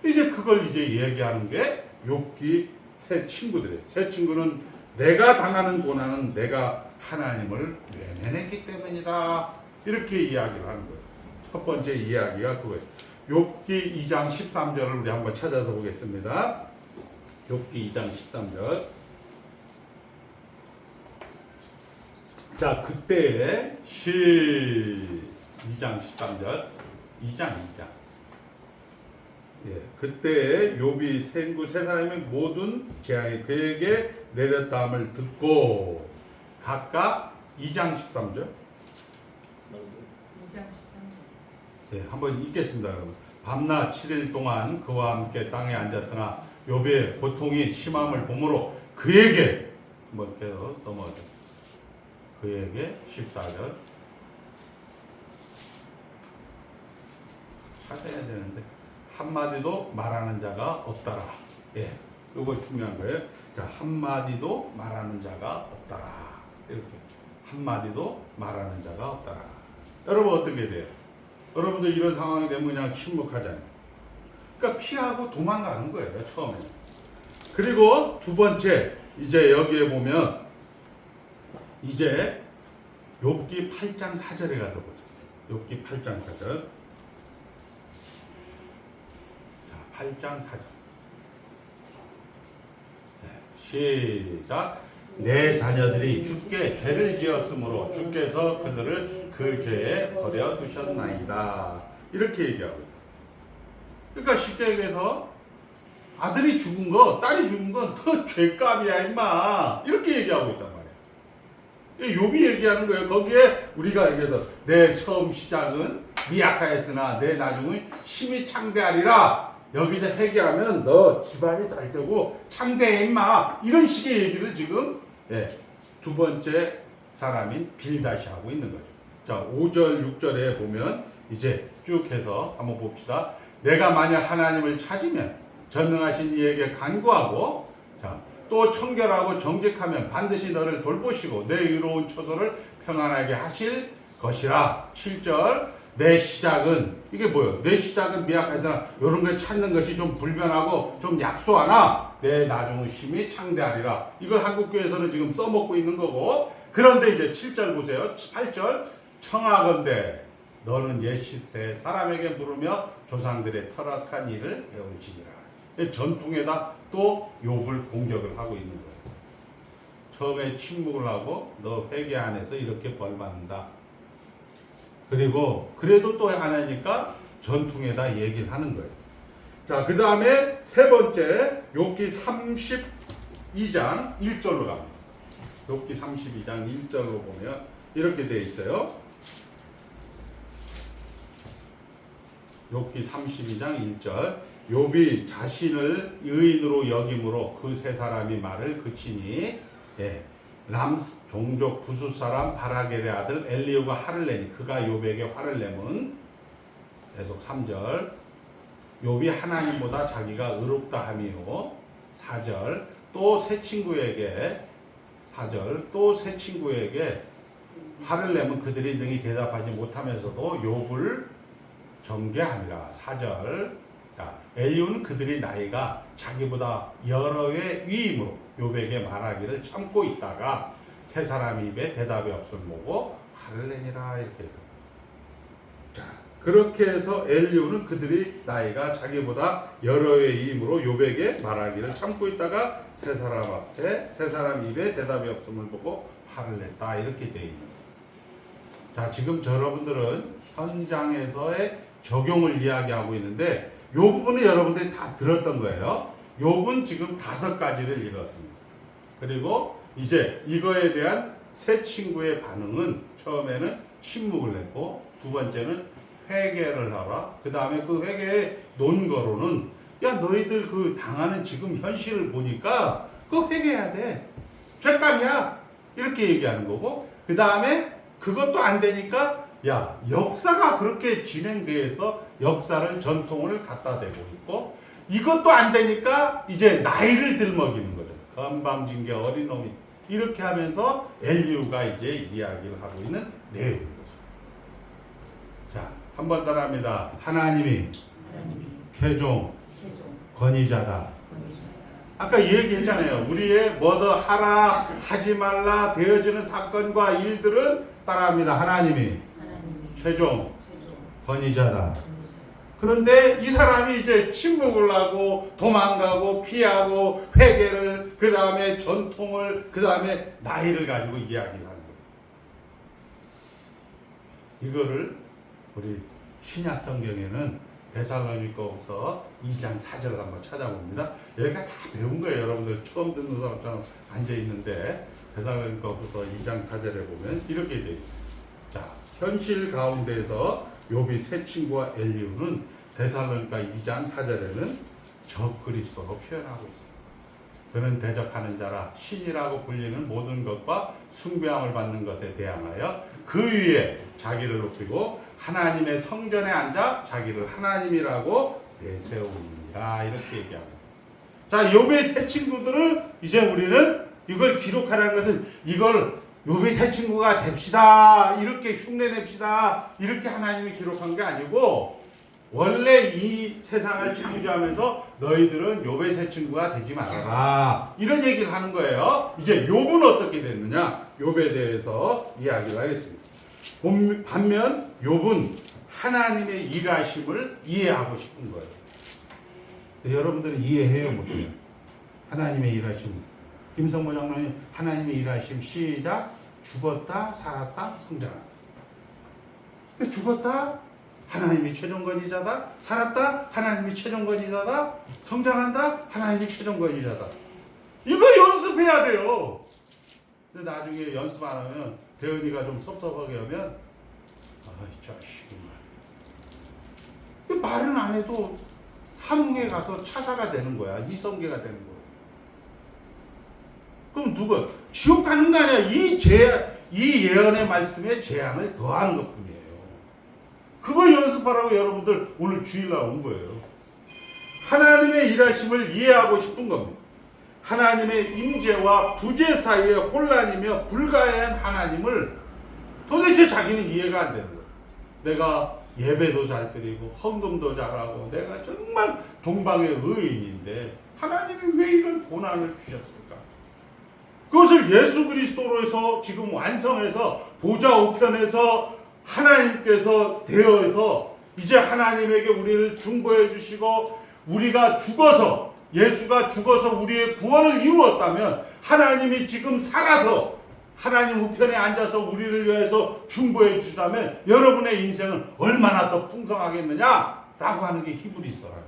이제 그걸 이제 얘기하는 게 욥기 새 친구들이에요. 새 친구는 내가 당하는 고난은 내가 하나님을 외면했기 때문이다. 이렇게 이야기를 하는 거예요. 첫 번째 이야기가 그거예요. 욥기 2장 13절을 우리 한번 찾아서 보겠습니다. 욥기 2장 13절. 자, 그때에 2장 13절. 2장. 예, 그때 욥이 생구 세 사람의 모든 재앙이 그에게 내렸다함을 듣고 각각 2장 13절. 2장 13절. 예, 한번 읽겠습니다, 여러분. 밤낮 7일 동안 그와 함께 땅에 앉았으나 욥의 고통이 심함을 보므로 그에게 뭐 이렇게 넘어가죠. 그에게 14절. 찾아야 되는데 한마디도 말하는 자가 없더라. 예, 요거 중요한 거예요. 자, 한마디도 말하는 자가 없더라. 이렇게 한마디도 말하는 자가 없더라. 여러분 어떻게 돼요? 여러분들 이런 상황이 되면 그냥 침묵하잖아요. 그러니까 피하고 도망가는 거예요, 처음에. 그리고 두 번째, 이제 여기에 보면 이제 욥기 8장 4절에 가서 보세요. 욥기 8장 4절. 8장 4절. 네, 시작. 내 자녀들이 주께 죄를 지었으므로 주께서 그들을 그 죄에 버려 두셨나이다. 이렇게 얘기하고 있다. 그러니까 쉽게 얘기해서 아들이 죽은 거, 딸이 죽은 건 더 죄값이야 임마. 이렇게 얘기하고 있단 말이야. 욥이 얘기하는 거예요. 거기에 우리가 얘기해서 내 처음 시작은 미약하였으나 내 나중은 심히 창대하리라. 여기서 회개하면 너 집안이 잘 되고 창대해 임마. 이런 식의 얘기를 지금 두 번째 사람인 빌닷이 하고 있는 거죠. 자, 5절 6절에 보면 이제 쭉 해서 한번 봅시다. 내가 만약 하나님을 찾으면 전능하신 이에게 간구하고, 자, 또 청결하고 정직하면 반드시 너를 돌보시고 내 의로운 처소를 평안하게 하실 것이라. 7절 내 시작은, 이게 뭐예요? 내 시작은 미약하잖아. 이런 거 찾는 것이 좀 불변하고 좀 약소하나 내 나중은 심히 창대하리라. 이걸 한국교회에서는 지금 써먹고 있는 거고, 그런데 이제 7절 보세요. 8절 청하건대 너는 옛 시세 사람에게 물으며 조상들의 터락한 일을 배울지니라. 전통에다 또 욥을 공격을 하고 있는 거예요. 처음에 침묵을 하고 너 회개 안 해서 이렇게 벌 받는다. 그리고 그래도 또 안 하니까 전통에다 얘기를 하는 거예요. 자, 그 다음에 세 번째 욥기 32장 1절로 갑니다. 욥기 32장 1절로 보면 이렇게 돼 있어요. 욥기 32장 1절 욥이 자신을 의인으로 여김으로 그 세 사람이 말을 그치니 람스 종족 부수 사람 바라겔의 아들 엘리후가 화를 내니 그가 욥에게 화를 내면 계속 3절 욥이 하나님보다 자기가 의롭다 함이요 4절 또 새 친구에게 4절 또 새 친구에게 화를 내면 그들이 능히 대답하지 못하면서도 욥을 정죄함이라. 4절 자, 엘리후는 그들이 나이가 자기보다 여러 해 위임으로 욥에게 말하기를 참고 있다가 세 사람 입에 대답이 없을 보고 화를 내니라. 이렇게 해서 자, 그렇게 해서 엘리후는 그들이 나이가 자기보다 여러 해 위임으로 욥에게 말하기를 참고 있다가 세 사람 입에 대답이 없음을 보고 화를 냈다. 이렇게 되어 있는 거예요. 자, 지금 여러분들은 현장에서의 적용을 이야기하고 있는데 이 부분은 여러분들이 다 들었던 거예요. 욥은 지금 5가지를 읽었습니다. 그리고 이제 이거에 대한 새 친구의 반응은 처음에는 침묵을 냈고 두 번째는 회개를 하라. 그 다음에 그 회개의 논거로는 야 너희들 그 당하는 지금 현실을 보니까 그거 회개해야 돼. 죄값이야. 이렇게 얘기하는 거고 그 다음에 그것도 안 되니까 야 역사가 그렇게 진행돼서 역사를 전통을 갖다 대고 있고 이것도 안 되니까 이제 나이를 들먹이는 거죠. 건방진 게 어린 놈이 이렇게 하면서 엘리후가 이제 이야기를 하고 있는 내용인 거죠. 자, 한 번 따라합니다. 하나님이 최종 권위자다. 아까 얘기했잖아요. 우리의 뭐더 하라 하지 말라 되어지는 사건과 일들은 따라합니다. 하나님이 최종 권위자다. 그런데 이 사람이 이제 침묵을 하고 도망가고 피하고 회개를 그 다음에 전통을 그 다음에 나이를 가지고 이야기를 하는 거예요. 이거를 우리 신약 성경에는 데살로니가후서 2장 4절을 한번 찾아봅니다. 여기가 다 배운 거예요. 여러분들 처음 듣는 사람처럼 앉아 있는데 데살로니가후서 2장 4절에 보면 이렇게 돼 있어요. 자, 현실 가운데에서 욥이 새 친구와 엘리후는 데살로니가 2장 4절에는 적그리스도로 표현하고 있습니다. 그는 대적하는 자라 신이라고 불리는 모든 것과 숭배함을 받는 것에 대항하여 그 위에 자기를 높이고 하나님의 성전에 앉아 자기를 하나님이라고 내세우니라. 이렇게 얘기합니다. 자, 욥의 새 친구들을 이제 우리는 이걸 기록하라는 것은 이걸 욥의 새 친구가 됩시다. 이렇게 흉내냅시다. 이렇게 하나님이 기록한 게 아니고 원래 이 세상을 창조하면서 너희들은 욥의 새 친구가 되지 말아라. 이런 얘기를 하는 거예요. 이제 욥은 어떻게 됐느냐? 욥에 대해서 이야기를 하겠습니다. 반면 욥은 하나님의 일하심을 이해하고 싶은 거예요. 여러분들은 이해해요? 못해요? 하나님의 일하심. 김성모 장로님 하나님의 일하심 시작. 죽었다 살았다 성장한다. 죽었다 하나님이 최종 권위자다. 살았다 하나님이 최종 권위자다. 성장한다 하나님이 최종 권위자다. 이거 연습해야 돼요. 근데 나중에 연습 안 하면 대은이가 좀 섭섭하게 하면 아이 자식이 말은 안 해도 함흥에 가서 차사가 되는 거야. 이성계가 되는 거야. 그럼 누가 지옥 가는 거 아니야. 이 예언의 말씀에 재앙을 더하는 것 뿐이에요. 그거 연습하라고 여러분들 오늘 주일날 온 거예요. 하나님의 일하심을 이해하고 싶은 겁니다. 하나님의 임재와 부재 사이에 혼란이며 불가해한 하나님을 도대체 자기는 이해가 안 되는 거예요. 내가 예배도 잘 드리고 헌금도 잘하고 내가 정말 동방의 의인인데 하나님이 왜 이런 고난을 주셨을까? 그것을 예수 그리스도로서 지금 완성해서 보좌 우편에서 하나님께서 되어서 이제 하나님에게 우리를 중보해 주시고 우리가 죽어서 예수가 죽어서 우리의 구원을 이루었다면 하나님이 지금 살아서 하나님 우편에 앉아서 우리를 위해서 중보해 주시다면 여러분의 인생은 얼마나 더 풍성하겠느냐라고 하는 게 히브리서라는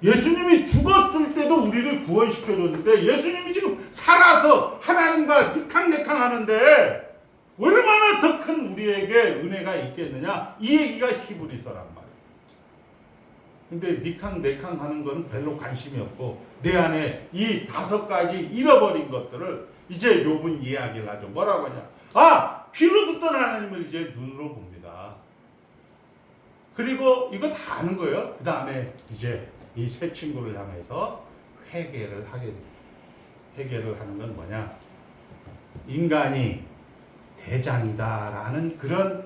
예수님이 죽었을 때도 우리를 구원시켜줬는데 예수님이 지금 살아서 하나님과 니캉니캉 하는데 얼마나 더 큰 우리에게 은혜가 있겠느냐 이 얘기가 히브리서란 말이에요. 근데 니캉네캉 하는 거는 별로 관심이 없고 내 안에 이 5가지 잃어버린 것들을 이제 욥은 이야기를 하죠. 뭐라고 하냐? 귀로 듣던 하나님을 이제 눈으로 봅니다. 그리고 이거 다 아는 거예요. 그 다음에 이제 이 세 친구를 향해서 회개를 하게 됩니다. 회개를 하는 건 뭐냐? 인간이 대장이다라는 그런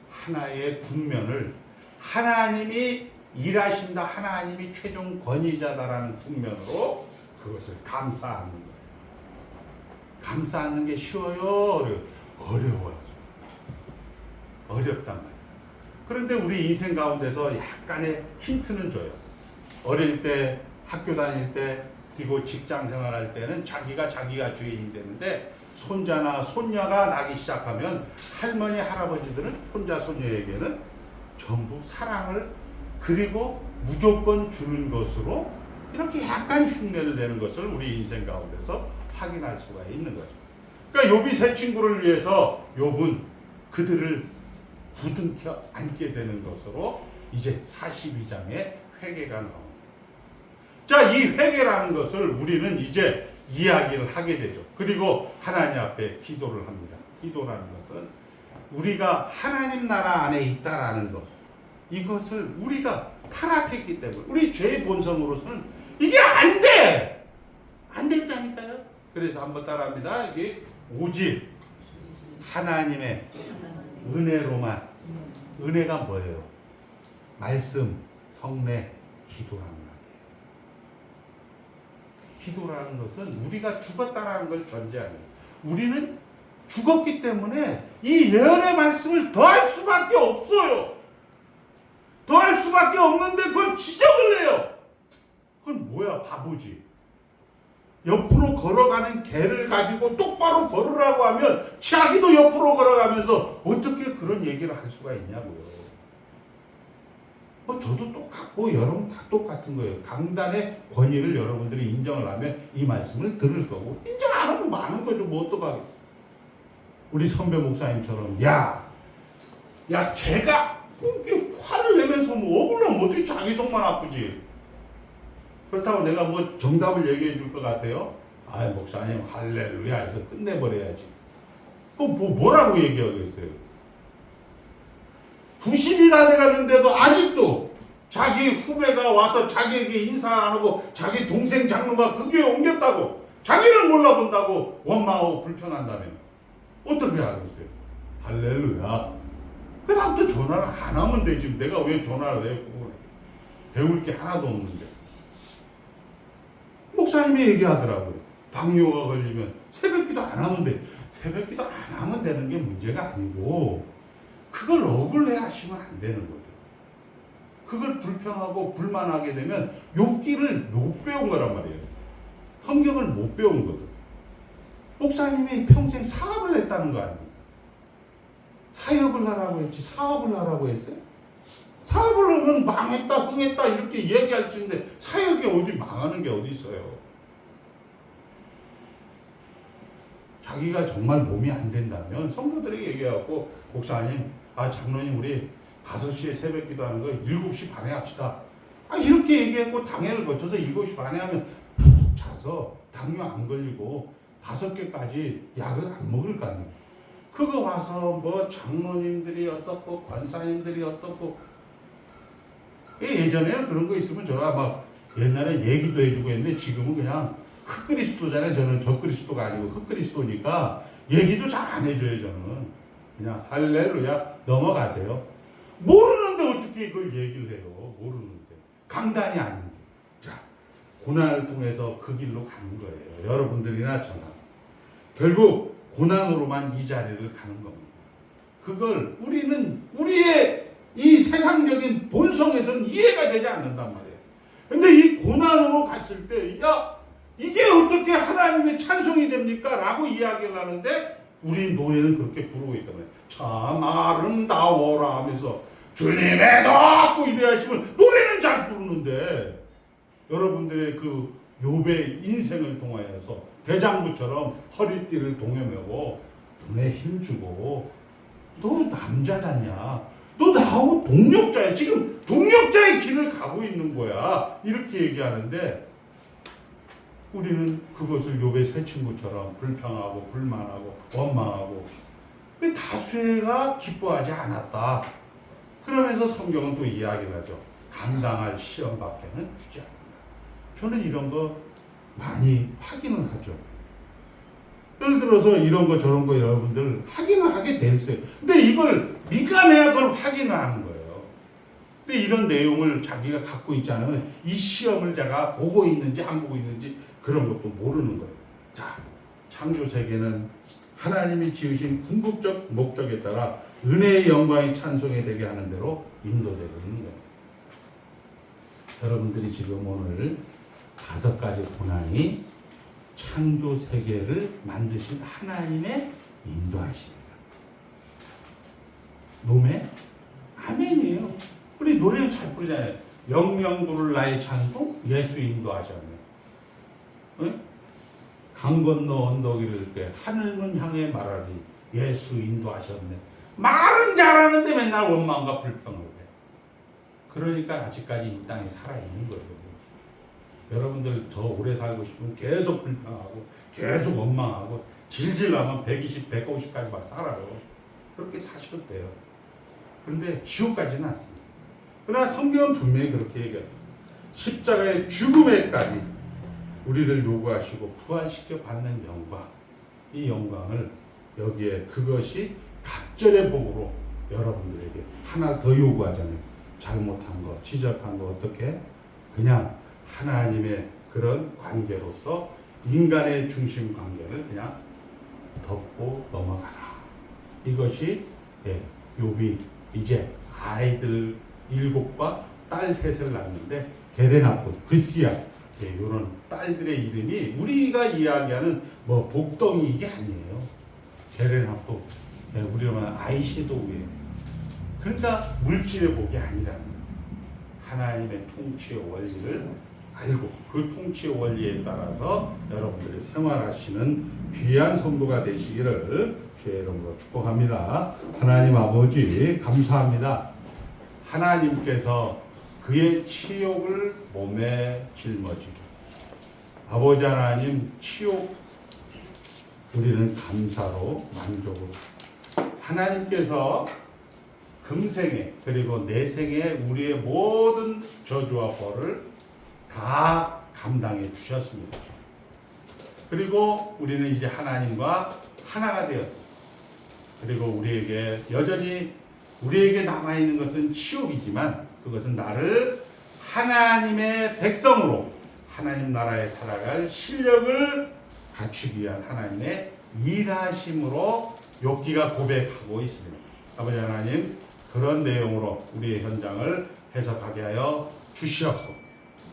하나의 국면을 하나님이 일하신다, 하나님이 최종 권위자다라는 국면으로 그것을 감싸 안는 거예요. 감싸 안는 게 쉬워요? 어려워요. 어렵단 말이에요. 그런데 우리 인생 가운데서 약간의 힌트는 줘요. 어릴 때, 학교 다닐 때, 그리고 직장 생활할 때는 자기가 주인이 되는데 손자나 손녀가 나기 시작하면 할머니, 할아버지들은 손자, 손녀에게는 전부 사랑을 그리고 무조건 주는 것으로 이렇게 약간 흉내를 내는 것을 우리 인생 가운데서 확인할 수가 있는 거죠. 그러니까 욥이 세 친구를 위해서 욥은 그들을 부둥켜 안게 되는 것으로 이제 42장에 회개가 나옵니다. 자, 이 회개라는 것을 우리는 이제 이야기를 하게 되죠. 그리고 하나님 앞에 기도를 합니다. 기도라는 것은 우리가 하나님 나라 안에 있다라는 것, 이것을 우리가 타락했기 때문에 우리 죄의 본성으로서는 이게 안 돼! 안 된다니까요. 그래서 한번 따라합니다. 이게 오직 하나님의 은혜로만. 은혜가 뭐예요? 말씀, 성례, 기도라는 말이에요. 기도라는 것은 우리가 죽었다라는 걸 전제하는, 우리는 죽었기 때문에 이 예언의 말씀을 더할 수밖에 없어요. 더할 수밖에 없는데 그걸 지적을 해요. 그건 뭐야? 바보지. 옆으로 걸어가는 개를 가지고 똑바로 걸으라고 하면 자기도 옆으로 걸어가면서 어떻게 그런 얘기를 할 수가 있냐고요. 저도 똑같고 여러분 다 똑같은 거예요. 강단의 권위를 여러분들이 인정을 하면 이 말씀을 들을 거고, 인정 안 하면 많은 거죠. 뭐 어떡하겠어요. 우리 선배 목사님처럼 제가 이렇게 화를 내면서 억울하면 어떻게 자기 속만 아프지. 그렇다고 내가 정답을 얘기해 줄 것 같아요? 목사님 할렐루야 해서 끝내버려야지. 뭐라고 얘기하겠어요? 90이 다 돼가는데도 아직도 자기 후배가 와서 자기에게 인사 안 하고 자기 동생 장로가 그 교회에 옮겼다고 자기를 몰라본다고 원망하고 불편한다면 어떻게 하겠어요? 할렐루야. 그 다음부터 전화를 안 하면 되지. 내가 왜 전화를 해? 배울 게 하나도 없는데. 목사님이 얘기하더라고요. 당뇨가 걸리면 새벽기도 안 하면 돼. 새벽기도 안 하면 되는 게 문제가 아니고 그걸 억울해 하시면 안 되는 거죠. 그걸 불평하고 불만하게 되면 욥기를 못 배운 거란 말이에요. 성경을 못 배운 거죠. 목사님이 평생 사업을 했다는 거 아닙니까? 사역을 하라고 했지 사업을 하라고 했어요? 사업을 하면 망했다, 흥했다 이렇게 얘기할 수 있는데 사역이 어디 망하는 게 어디 있어요? 자기가 정말 몸이 안 된다면 성도들에게 얘기하고 목사님, 장로님 우리 5시에 새벽 기도하는 거 7시 반에 합시다. 이렇게 얘기했고 당회를 거쳐서 7시 반에 하면 푹 자서 당뇨 안 걸리고 5개까지 약을 안 먹을 거 아니에요. 그거 와서 뭐 장로님들이 어떻고 권사님들이 어떻고 예전에는 그런 거 있으면 저가 막 옛날에 얘기도 해주고 했는데 지금은 그냥 흑그리스도잖아요. 저는 적그리스도가 아니고 흑그리스도니까 얘기도 잘 안 해줘요. 저는 그냥 할렐루야 넘어가세요. 모르는데 어떻게 이걸 얘기를 해요. 모르는데 강단이 아닌데. 자, 고난을 통해서 그 길로 가는 거예요. 여러분들이나 저나 결국 고난으로만 이 자리를 가는 겁니다. 그걸 우리는 우리의 이 세상적인 본성에서는 이해가 되지 않는단 말이에요. 근데 이 고난으로 갔을 때, 이게 어떻게 하나님의 찬송이 됩니까? 라고 이야기를 하는데, 우리 노래는 그렇게 부르고 있단 말이에요. 참 아름다워라 하면서, 주님의 덕고 이래야 하시면, 노래는 잘 부르는데, 여러분들의 그 욥의 인생을 통하여서, 대장부처럼 허리띠를 동여매고, 눈에 힘주고, 너 남자잖냐? 너 나하고 동력자야. 지금 동력자의 길을 가고 있는 거야. 이렇게 얘기하는데 우리는 그것을 욥의 세 친구처럼 불평하고 불만하고 원망하고 다수가 기뻐하지 않았다. 그러면서 성경은 또 이야기를 하죠. 감당할 시험밖에는 주지 않는다. 저는 이런 거 많이 확인을 하죠. 예를 들어서 이런 거 저런 거 여러분들 확인을 하게 돼 있어요. 근데 이걸 민감해야 그걸 확인을 하는 거예요. 근데 이런 내용을 자기가 갖고 있지 않으면 이 시험을 제가 보고 있는지 안 보고 있는지 그런 것도 모르는 거예요. 자, 창조 세계는 하나님이 지으신 궁극적 목적에 따라 은혜의 영광이 찬송이 되게 하는 대로 인도되고 있는 거예요. 여러분들이 지금 오늘 5가지 고난이 창조 세계를 만드신 하나님의 인도하십니다. 노매? 아멘이에요. 우리 노래는 잘 부르잖아요. 영영 부를 나의 찬송 예수 인도하셨네. 응? 강 건너 언덕 이를 때 하늘문 향해 말하리 예수 인도하셨네. 말은 잘하는데 맨날 원망과 불평을 해. 그러니까 아직까지 이 땅에 살아있는 거예요. 여러분들 더 오래 살고 싶으면 계속 불평하고 계속 원망하고 질질 나면 120, 150까지 막 살아요. 그렇게 사셔도 돼요. 그런데 지옥 가지는 않습니다. 그러나 성경은 분명히 그렇게 얘기하죠. 십자가의 죽음에까지 우리를 요구하시고 부활시켜 받는 영광, 이 영광을 여기에 그것이 갑절의 복으로 여러분들에게 하나 더 요구하잖아요. 잘못한 거, 지적한 거 어떻게? 그냥 하나님의 그런 관계로서 인간의 중심 관계를 그냥 덮고 넘어가라. 이것이 욥이 이제 아이들 7과 딸 3을 낳는데 게레나쁜, 그시야 이런 딸들의 이름이 우리가 이야기하는 뭐 복덩이 이게 아니에요. 게레나쁜 우리가 말하는 아이섀도우예요. 그러니까 물질의 복이 아니라는 거예요. 하나님의 통치의 원리를 알고 그 통치의 원리에 따라서 여러분들이 생활하시는 귀한 성도가 되시기를 주의 이름으로 축복합니다. 하나님 아버지 감사합니다. 하나님께서 그의 치욕을 몸에 짊어지고 아버지 하나님 치욕 우리는 감사로 만족으로 하나님께서 금생에 그리고 내생에 우리의 모든 저주와 벌을 다 감당해 주셨습니다. 그리고 우리는 이제 하나님과 하나가 되었습니다. 그리고 우리에게 여전히 우리에게 남아있는 것은 치욕이지만 그것은 나를 하나님의 백성으로 하나님 나라에 살아갈 실력을 갖추기 위한 하나님의 일하심으로 욥기가 고백하고 있습니다. 아버지 하나님 그런 내용으로 우리의 현장을 해석하게 하여 주시옵고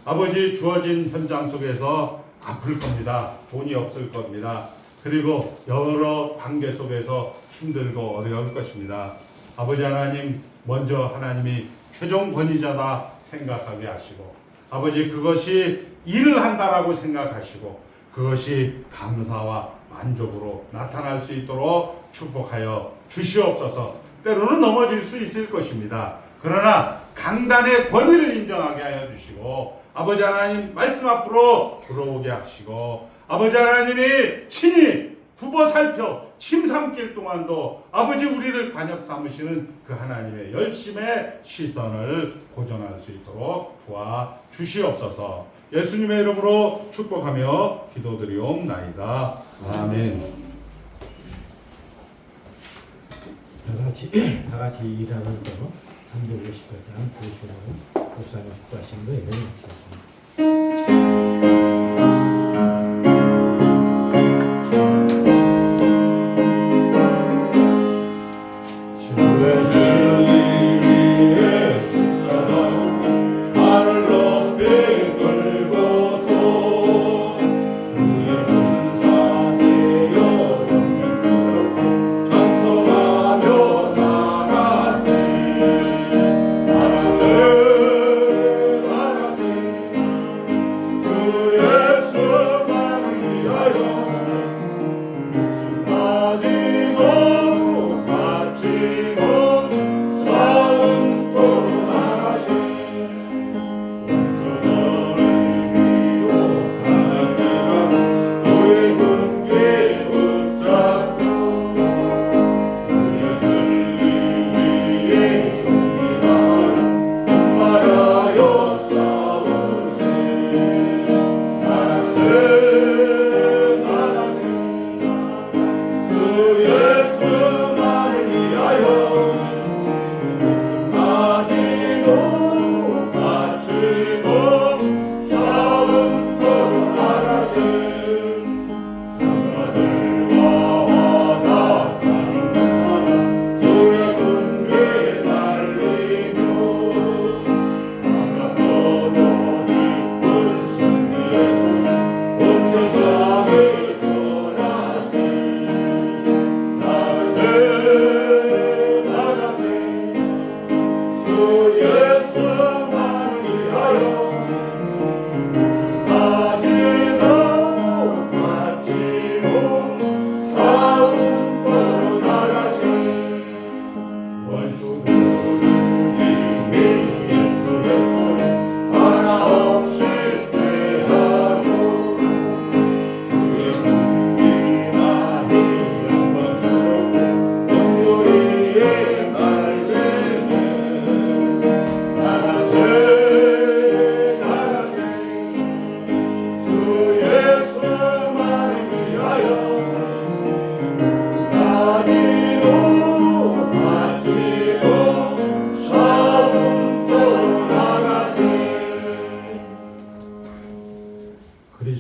아버지 주어진 현장 속에서 아플 겁니다. 돈이 없을 겁니다. 그리고 여러 관계 속에서 힘들고 어려울 것입니다. 아버지 하나님, 먼저 하나님이 최종 권위자다 생각하게 하시고, 아버지 그것이 일을 한다라고 생각하시고, 그것이 감사와 만족으로 나타날 수 있도록 축복하여 주시옵소서. 때로는 넘어질 수 있을 것입니다. 그러나 강단의 권위를 인정하게 하여 주시고, 아버지 하나님 말씀 앞으로 들어오게 하시고, 아버지 하나님이 친히 굽어 살펴 침삼길 동안도 아버지 우리를 관역 삼으시는 그 하나님의 열심의 시선을 고정할 수 있도록 도와 주시옵소서. 예수님의 이름으로 축복하며 기도드리옵나이다. 아멘. 다 같이 일하면서 358장 보시라고 목사님 축복하신 거 여기 마치겠습니다.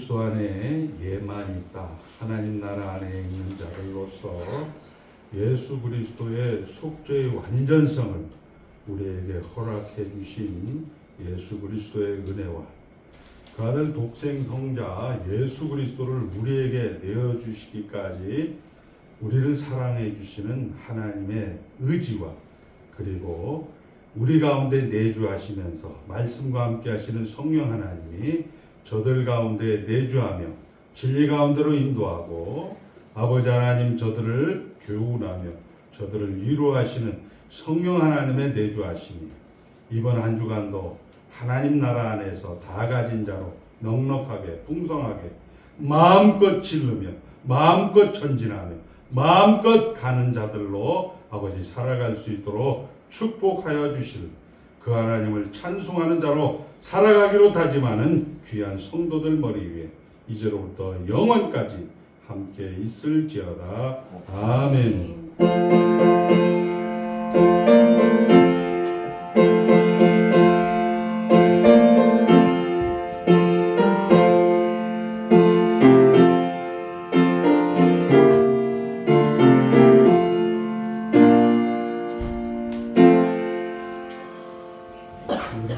그리스도 안에 예만이 있다. 하나님 나라 안에 있는 자들로서 예수 그리스도의 속죄의 완전성을 우리에게 허락해 주신 예수 그리스도의 은혜와 그 아들 독생 성자 예수 그리스도를 우리에게 내어 주시기까지 우리를 사랑해 주시는 하나님의 의지와 그리고 우리 가운데 내주하시면서 말씀과 함께 하시는 성령 하나님이 저들 가운데 내주하며 진리 가운데로 인도하고 아버지 하나님 저들을 교훈하며 저들을 위로하시는 성령 하나님의 내주하심이 이번 한 주간도 하나님 나라 안에서 다 가진 자로 넉넉하게 풍성하게 마음껏 질르며 마음껏 전진하며 마음껏 가는 자들로 아버지 살아갈 수 있도록 축복하여 주실 그 하나님을 찬송하는 자로 살아가기로 다짐하는 귀한 성도들 머리 위에 이제로부터 영원까지 함께 있을지어다. 아멘.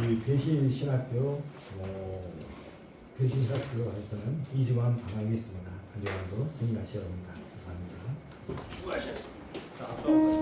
우리 대신 신학교 대신사 들어가서는 2주만 방학이 있습니다. 한 주간도 승리하시기 바랍니다. 감사합니다. 수고하셨습니다. 자, 앞서